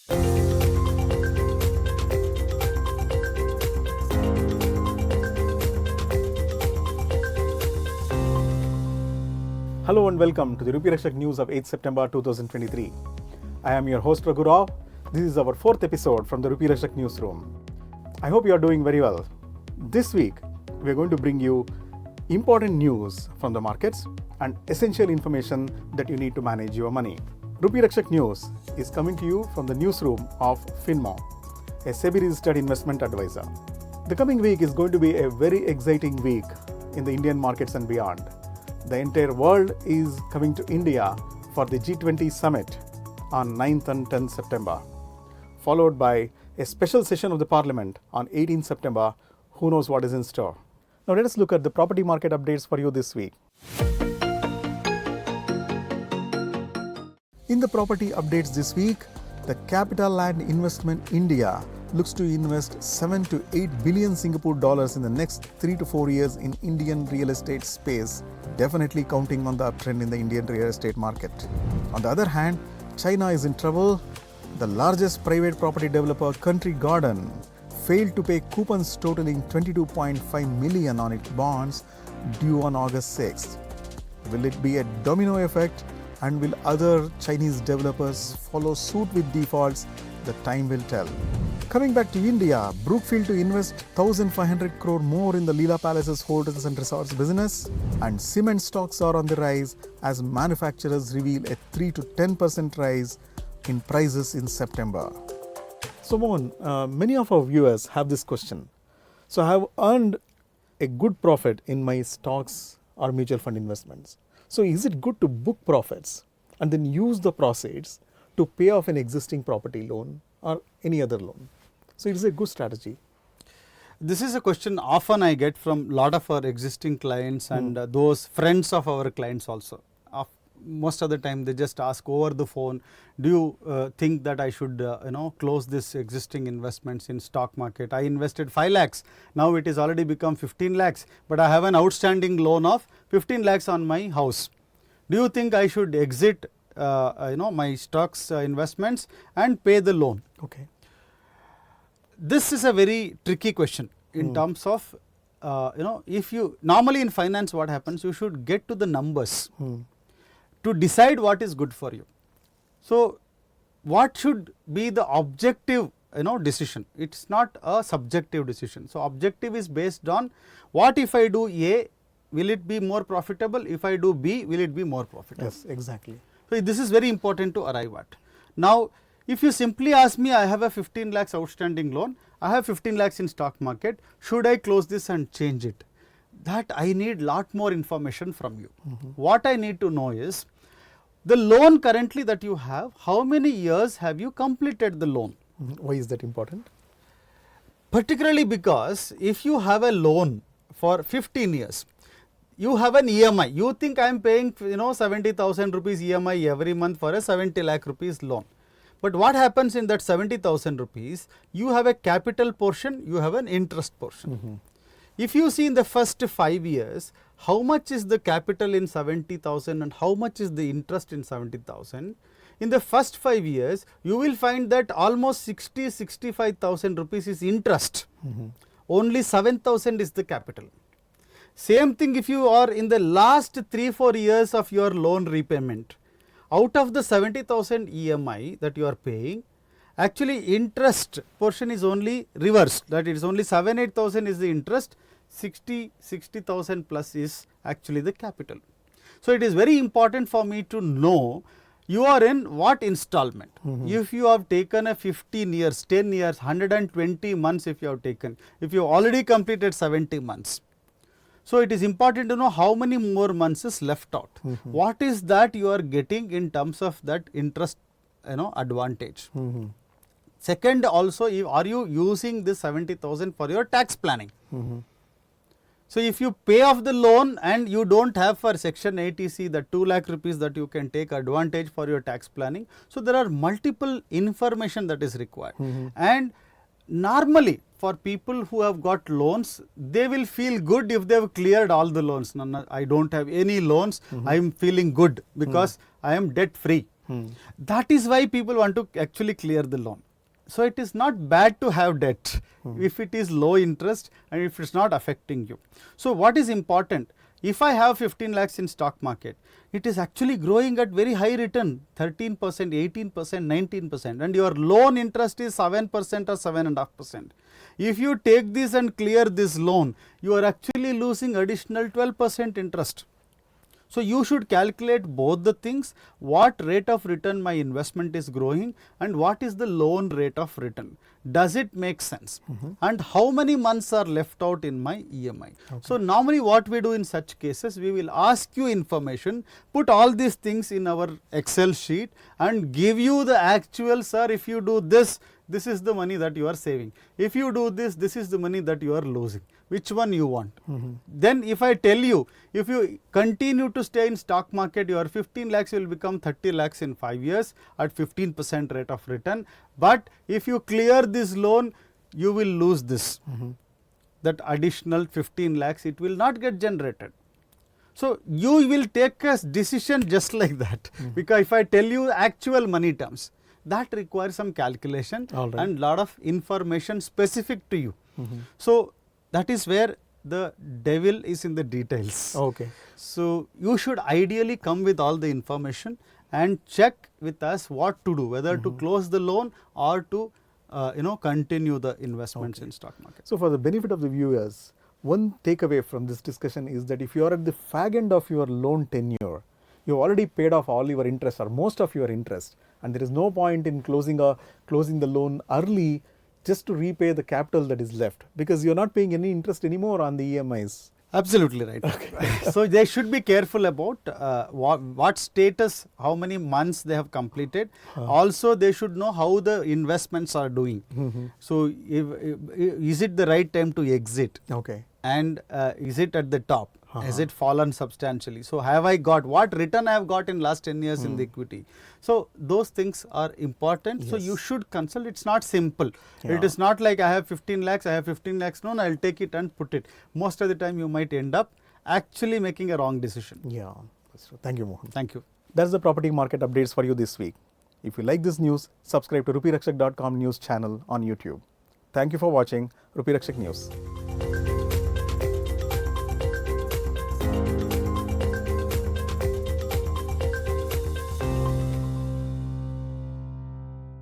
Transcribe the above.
Hello and welcome to the Rupee Rakshak news of 8th September 2023. I am your host Raghu Rao. This is our 4th episode from the Rupee Rakshak newsroom. I hope you are doing very well. This week, we are going to bring you important news from the markets and essential information that you need to manage your money. Rupee Rakshak News is coming to you from the newsroom of FinMo, a SEBI-registered investment advisor. The coming week is going to be a very exciting week in the Indian markets and beyond. The entire world is coming to India for the G20 summit on 9th and 10th September, followed by a special session of the Parliament on 18th September. Who knows what is in store? Now let us look at the property market updates for you this week. In the property updates this week, the Capital Land Investment India looks to invest 7 to 8 billion Singapore dollars in the next 3 to 4 years in Indian real estate space, definitely counting on the uptrend in the Indian real estate market. On the other hand, China is in trouble. The largest private property developer, Country Garden, failed to pay coupons totaling 22.5 million on its bonds due on August 6th. Will it be a domino effect, and will other Chinese developers follow suit with defaults? The time will tell. Coming back to India, Brookfield to invest 1,500 crore more in the Leela Palaces Hotels and Resorts business, and cement stocks are on the rise as manufacturers reveal a 3 to 10% rise in prices in September. So Mohan, many of our viewers have this question. So I have earned a good profit in my stocks or mutual fund investments. So is it good to book profits and then use the proceeds to pay off an existing property loan or any other loan? So it is a good strategy. This is a question often I get from a lot of our existing clients and those friends of our clients also. Most of the time they just ask over the phone, do you think that I should close this existing investments in stock market? I invested 5 lakhs, now it is already become 15 lakhs, but I have an outstanding loan of 15 lakhs on my house. Do you think I should exit my stocks investments and pay the loan? Okay. This is a very tricky question in terms of, if you, normally in finance what happens, you should get to the numbers to decide what is good for you. So what should be the objective decision? It's not a subjective decision. So objective is based on, what if I do A, will it be more profitable? If I do B, will it be more profitable? Yes, exactly. So this is very important to arrive at. Now if you simply ask me, I have a 15 lakhs outstanding loan, I have 15 lakhs in stock market, should I close this and change it? That I need lot more information from you. What I need to know is, the loan currently that you have, how many years have you completed the loan? Why is that important? Particularly because if you have a loan for 15 years, you have an EMI, you think I am paying 70,000 rupees EMI every month for a 70 lakh rupees loan. But what happens in that 70,000 rupees, you have a capital portion, you have an interest portion. If you see in the first 5 years, how much is the capital in 70,000 and how much is the interest in 70,000, in the first 5 years, you will find that almost 65,000 rupees is interest. Only 7,000 is the capital. Same thing if you are in the last 3-4 years of your loan repayment, out of the 70,000 EMI that you are paying, actually interest portion is only reversed, that it is only 7,000-8,000 is the interest, 60,000 plus is actually the capital. So it is very important for me to know you are in what installment. If you have taken a 15 years, 10 years, 120 months if you have taken, if you have already completed 70 months. So it is important to know how many more months is left out. What is that you are getting in terms of that interest advantage. Second, also, are you using this 70,000 for your tax planning? So if you pay off the loan and you don't have for section 80C the 2 lakh rupees that you can take advantage for your tax planning. So there are multiple information that is required. And normally for people who have got loans, they will feel good if they have cleared all the loans. No, I don't have any loans, I am feeling good because I am debt free. That is why people want to actually clear the loan. So it is not bad to have debt if it is low interest and if it's not affecting you. So what is important? If I have 15 lakhs in stock market, it is actually growing at very high return, 13%, 18%, 19%, and your loan interest is 7% or 7.5%. If you take this and clear this loan, you are actually losing additional 12% interest. So you should calculate both the things, what rate of return my investment is growing and what is the loan rate of return. Does it make sense? And how many months are left out in my EMI? So normally what we do in such cases, we will ask you information, put all these things in our Excel sheet and give you the actual, sir, if you do this, this is the money that you are saving. If you do this, this is the money that you are losing. Which one you want? Then if I tell you, if you continue to stay in stock market, your 15 lakhs will become 30 lakhs in 5 years at 15% rate of return. But if you clear this loan, you will lose this. That additional 15 lakhs, it will not get generated. So you will take a decision just like that. Because if I tell you actual money terms, that requires some calculation and lot of information specific to you. So that is where the devil is in the details. So you should ideally come with all the information and check with us what to do, whether to close the loan or to continue the investments in stock market. So for the benefit of the viewers, one takeaway from this discussion is that if you are at the fag end of your loan tenure, you have already paid off all your interest or most of your interest, and there is no point in closing the loan early just to repay the capital that is left, because you are not paying any interest anymore on the EMIs. Absolutely right. So they should be careful about what status, how many months they have completed. Also they should know how the investments are doing. So is it the right time to exit? And is it at the top? Has it fallen substantially? So have I got, what return I have got in last 10 years in the equity? So those things are important. So you should consult. It's not simple. It is not like I have 15 lakhs, I have 15 lakhs loan, I'll take it and put it. Most of the time you might end up actually making a wrong decision. Thank you, Mohan. Thank you. That's the property market updates for you this week. If you like this news, subscribe to rupeerakshak.com news channel on YouTube. Thank you for watching Rupee Rakshak News.